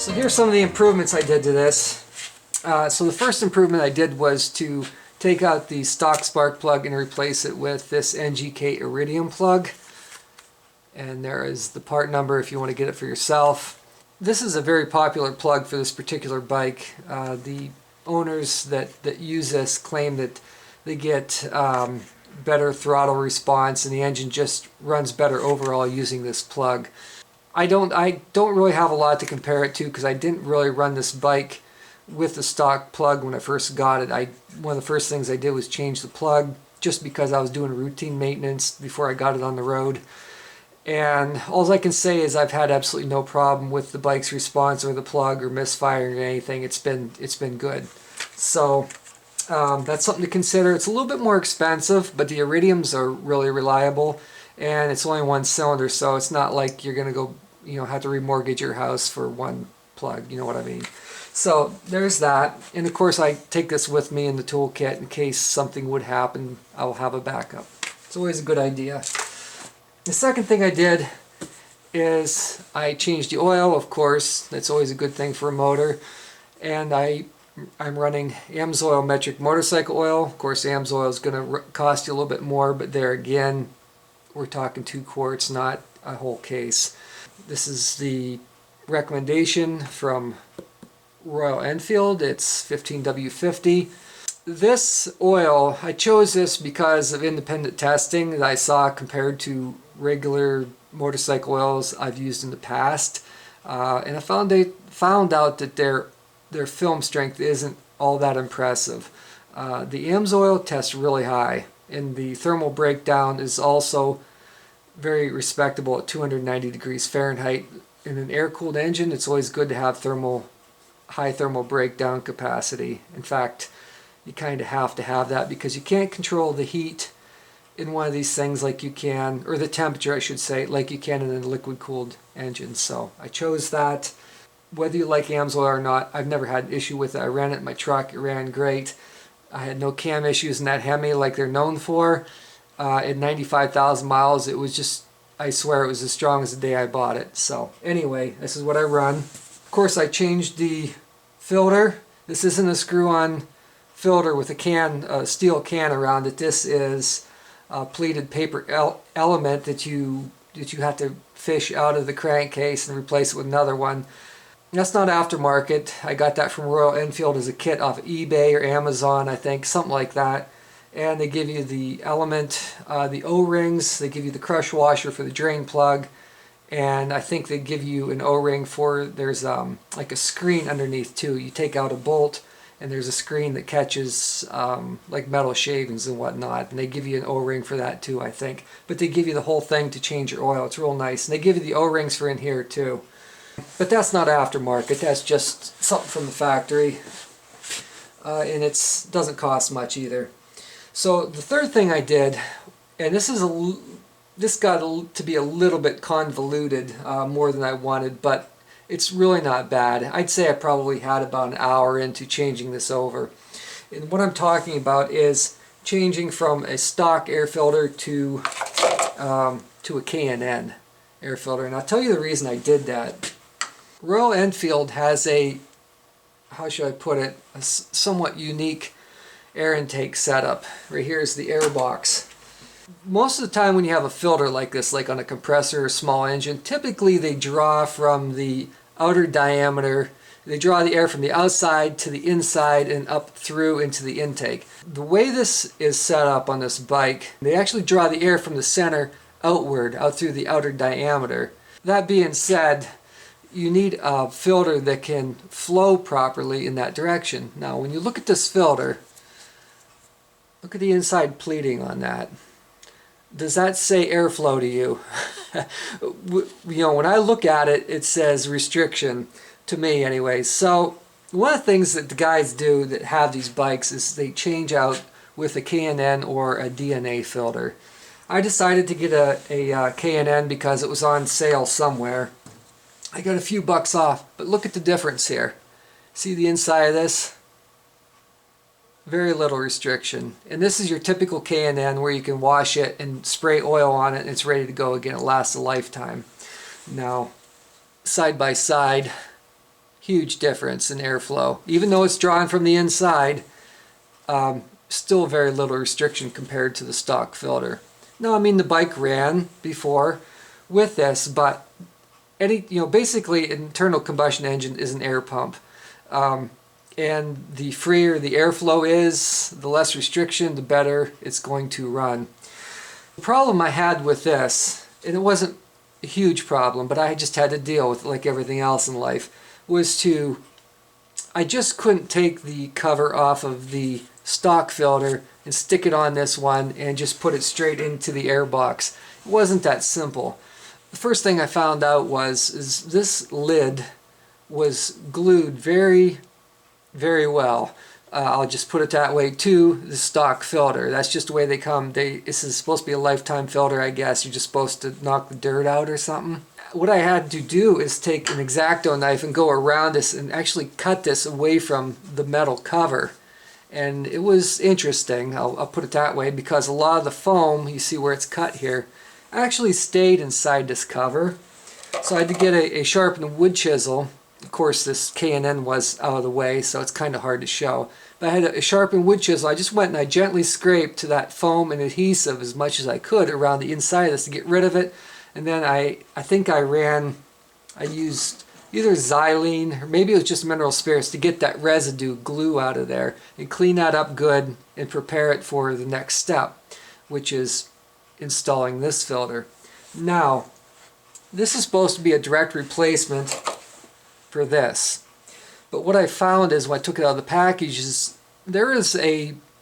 So here's some of the improvements I did to this. So the first improvement I did was to take out the stock spark plug and replace it with this NGK Iridium plug. And there is the part number if you want to get it for yourself. This is a very popular plug for this particular bike. The owners that use this claim that they get better throttle response and the engine just runs better overall using this plug. I don't really have a lot to compare it to because I didn't really run this bike with the stock plug when I first got it. One of the first things I did was change the plug just because I was doing routine maintenance before I got it on the road. And all I can say is I've had absolutely no problem with the bike's response or the plug or misfiring or anything. It's been good. So that's something to consider. It's a little bit more expensive, but the Iridiums are really reliable. And it's only one cylinder, so it's not like you're gonna go, have to remortgage your house for one plug. You know what I mean? So there's that. And of course, I take this with me in the toolkit in case something would happen. I will have a backup. It's always a good idea. The second thing I did is I changed the oil. Of course, that's always a good thing for a motor. And I'm running AMSOIL metric motorcycle oil. Of course, AMSOIL is going to cost you a little bit more, but there again, we're talking 2 quarts, not a whole case. This is the recommendation from Royal Enfield. It's 15W50. This oil, I chose this because of independent testing that I saw compared to regular motorcycle oils I've used in the past. And I found out that their film strength isn't all that impressive. The AMSOIL tests really high, and the thermal breakdown is also very respectable at 290 degrees Fahrenheit. In an air-cooled engine, it's always good to have high thermal breakdown capacity. In fact, you kind of have to have that because you can't control the heat in one of these things like you can, or the temperature I should say, like you can in a liquid-cooled engine. So I chose that. Whether you like AMSOIL or not, I've never had an issue with it. I ran it in my truck, it ran great. I had no cam issues in that Hemi like they're known for. At 95,000 miles, it was just, I swear it was as strong as the day I bought it. So anyway, this is what I run. Of course, I changed the filter. This isn't a screw-on filter with a steel can around it. This is a pleated paper element that you have to fish out of the crankcase and replace it with another one. That's not aftermarket. I got that from Royal Enfield as a kit off eBay or Amazon, I think, something like that. And they give you the element, the O-rings, they give you the crush washer for the drain plug, and I think they give you an O-ring for, there's like a screen underneath too. You take out a bolt and there's a screen that catches like metal shavings and whatnot, and they give you an O-ring for that too, I think. But they give you the whole thing to change your oil. It's real nice. And they give you the O-rings for in here too. But that's not aftermarket, that's just something from the factory. And it doesn't cost much either. So the third thing I did, and this got to be a little bit convoluted, more than I wanted, but it's really not bad. I'd say I probably had about an hour into changing this over. And what I'm talking about is changing from a stock air filter to a K&N air filter. And I'll tell you the reason I did that. Royal Enfield has a, how should I put it, a somewhat unique air intake setup. Right here is the air box. Most of the time when you have a filter like this, like on a compressor or small engine, typically they draw from the outer diameter. They draw the air from the outside to the inside and up through into the intake. The way this is set up on this bike, they actually draw the air from the center outward, out through the outer diameter. That being said, you need a filter that can flow properly in that direction. Now when you look at this filter, look at the inside pleating on that. Does that say airflow to you? When I look at it, it says restriction to me anyway. So one of the things that the guys do that have these bikes is they change out with a K&N or a DNA filter. I decided to get a K&N because it was on sale somewhere. I got a few bucks off, but look at the difference here. See the inside of this? Very little restriction. And this is your typical K&N where you can wash it and spray oil on it and it's ready to go again. It lasts a lifetime. Now, side by side, huge difference in airflow. Even though it's drawn from the inside, still very little restriction compared to the stock filter. Now, I mean, the bike ran before with this, but basically an internal combustion engine is an air pump. And the freer the airflow is, the less restriction, the better it's going to run. The problem I had with this, and it wasn't a huge problem, but I just had to deal with it like everything else in life, was I just couldn't take the cover off of the stock filter and stick it on this one and just put it straight into the air box. It wasn't that simple. The first thing I found out is this lid was glued very, very well. I'll just put it that way, to the stock filter. That's just the way they come. This is supposed to be a lifetime filter, I guess. You're just supposed to knock the dirt out or something. What I had to do is take an X-Acto knife and go around this and actually cut this away from the metal cover. And it was interesting, I'll put it that way, because a lot of the foam, you see where it's cut here, actually stayed inside this cover. So I had to get a sharpened wood chisel. Of course, this K&N was out of the way, so it's kind of hard to show. But I had a sharpened wood chisel. I just went and I gently scraped to that foam and adhesive as much as I could around the inside of this to get rid of it. And then I think I used either xylene or maybe it was just mineral spirits to get that residue glue out of there and clean that up good and prepare it for the next step, which is installing this filter. Now, this is supposed to be a direct replacement for this. But what I found is when I took it out of the package is there is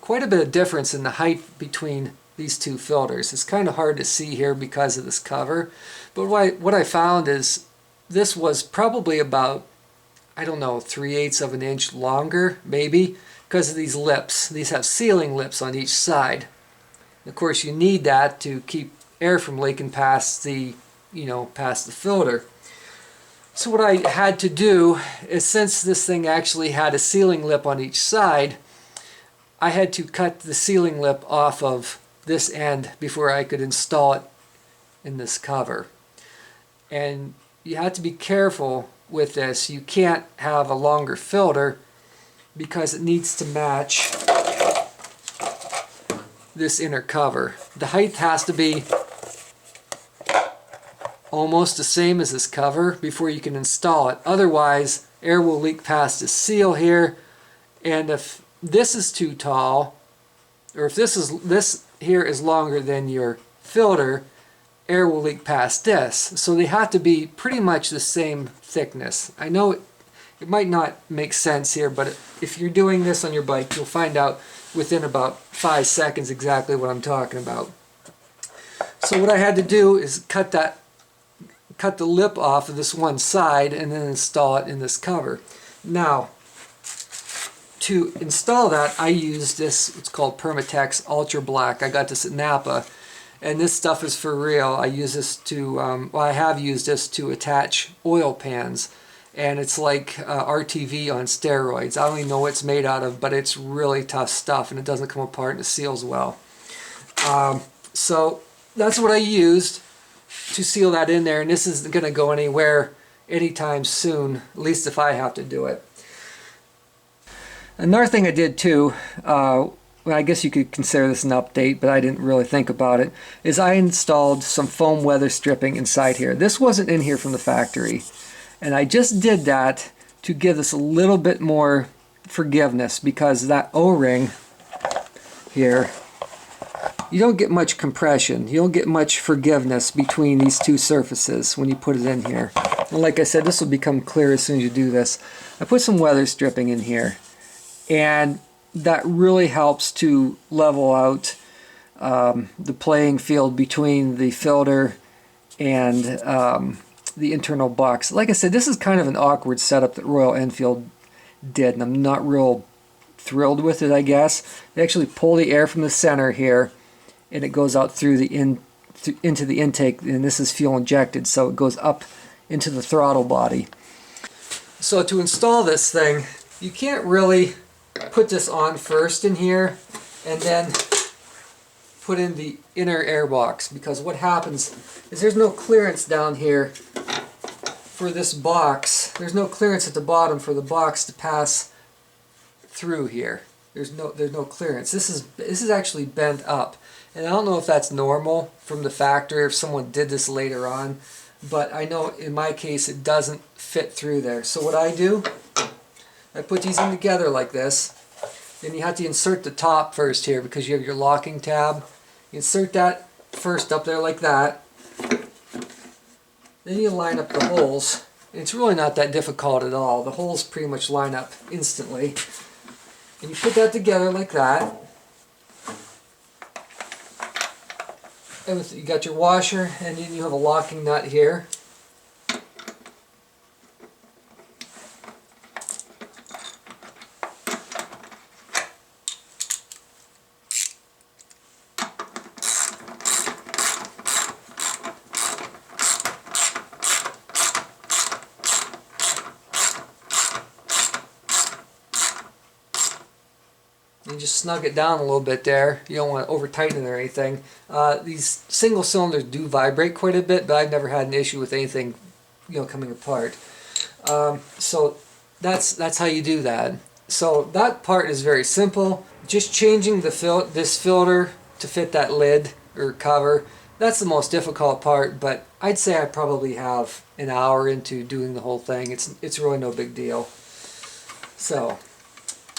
quite a bit of difference in the height between these two filters. It's kind of hard to see here because of this cover. But what I found is this was probably about, I don't know, 3/8 of an inch longer, maybe, because of these lips. These have sealing lips on each side. Of course, you need that to keep air from leaking past the filter. So what I had to do is, since this thing actually had a sealing lip on each side, I had to cut the sealing lip off of this end before I could install it in this cover. And you have to be careful with this. You can't have a longer filter because it needs to match this inner cover. The height has to be almost the same as this cover before you can install it. Otherwise, air will leak past the seal here, and if this is too tall, or if this here is longer than your filter, air will leak past this. So they have to be pretty much the same thickness. I know it might not make sense here, but if you're doing this on your bike, you'll find out within about 5 seconds exactly what I'm talking about. So what I had to do is cut the lip off of this one side and then install it in this cover. Now, to install that, I used this, it's called Permatex Ultra Black. I got this at Napa, and this stuff is for real. I use this I have used this to attach oil pans, and it's like RTV on steroids. I don't even know what it's made out of, but it's really tough stuff, and it doesn't come apart and it seals well. So that's what I used to seal that in there, and this isn't going to go anywhere anytime soon, at least if I have to do it. Another thing I did too, well, I guess you could consider this an update, but I didn't really think about it, is I installed some foam weather stripping inside here. This wasn't in here from the factory, and I just did that to give this a little bit more forgiveness, because that O-ring here, you don't get much compression, you don't get much forgiveness between these two surfaces when you put it in here. And like I said, this will become clear as soon as you do this. I put some weather stripping in here, and that really helps to level out the playing field between the filter and the internal box. Like I said, this is kind of an awkward setup that Royal Enfield did, and I'm not real thrilled with it, I guess. They actually pull the air from the center here, and it goes out through the into the intake, and this is fuel injected, so it goes up into the throttle body. So to install this thing, you can't really put this on first in here and then put in the inner air box, because what happens is there's no clearance down here for this box there's no clearance at the bottom for the box to pass through here. There's no clearance. This is actually bent up, and I don't know if that's normal from the factory, if someone did this later on, but I know in my case it doesn't fit through there. So what I do, I put these in together like this. Then you have to insert the top first here because you have your locking tab. You insert that first up there like that. Then you line up the holes. It's really not that difficult at all. The holes pretty much line up instantly. And you put that together like that. And you got your washer, and then you have a locking nut here. You just snug it down a little bit there. You don't want to over tighten it or anything. These single cylinders do vibrate quite a bit, but I've never had an issue with anything, coming apart. So that's how you do that. So that part is very simple. Just changing this filter to fit that lid or cover. That's the most difficult part, but I'd say I probably have an hour into doing the whole thing. It's really no big deal. So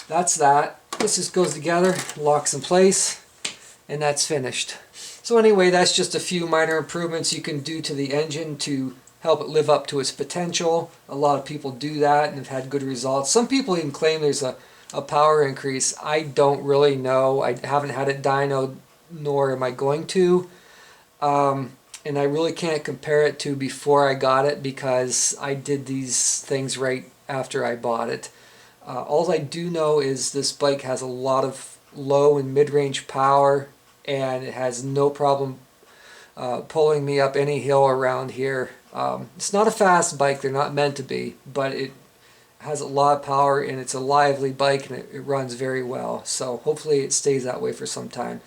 that's that. This just goes together, locks in place, and that's finished. So anyway, that's just a few minor improvements you can do to the engine to help it live up to its potential. A lot of people do that and have had good results. Some people even claim there's a power increase. I don't really know. I haven't had it dynoed, nor am I going to. And I really can't compare it to before I got it because I did these things right after I bought it. All I do know is this bike has a lot of low and mid-range power, and it has no problem pulling me up any hill around here. It's not a fast bike, they're not meant to be, but it has a lot of power and it's a lively bike and it runs very well. So hopefully it stays that way for some time.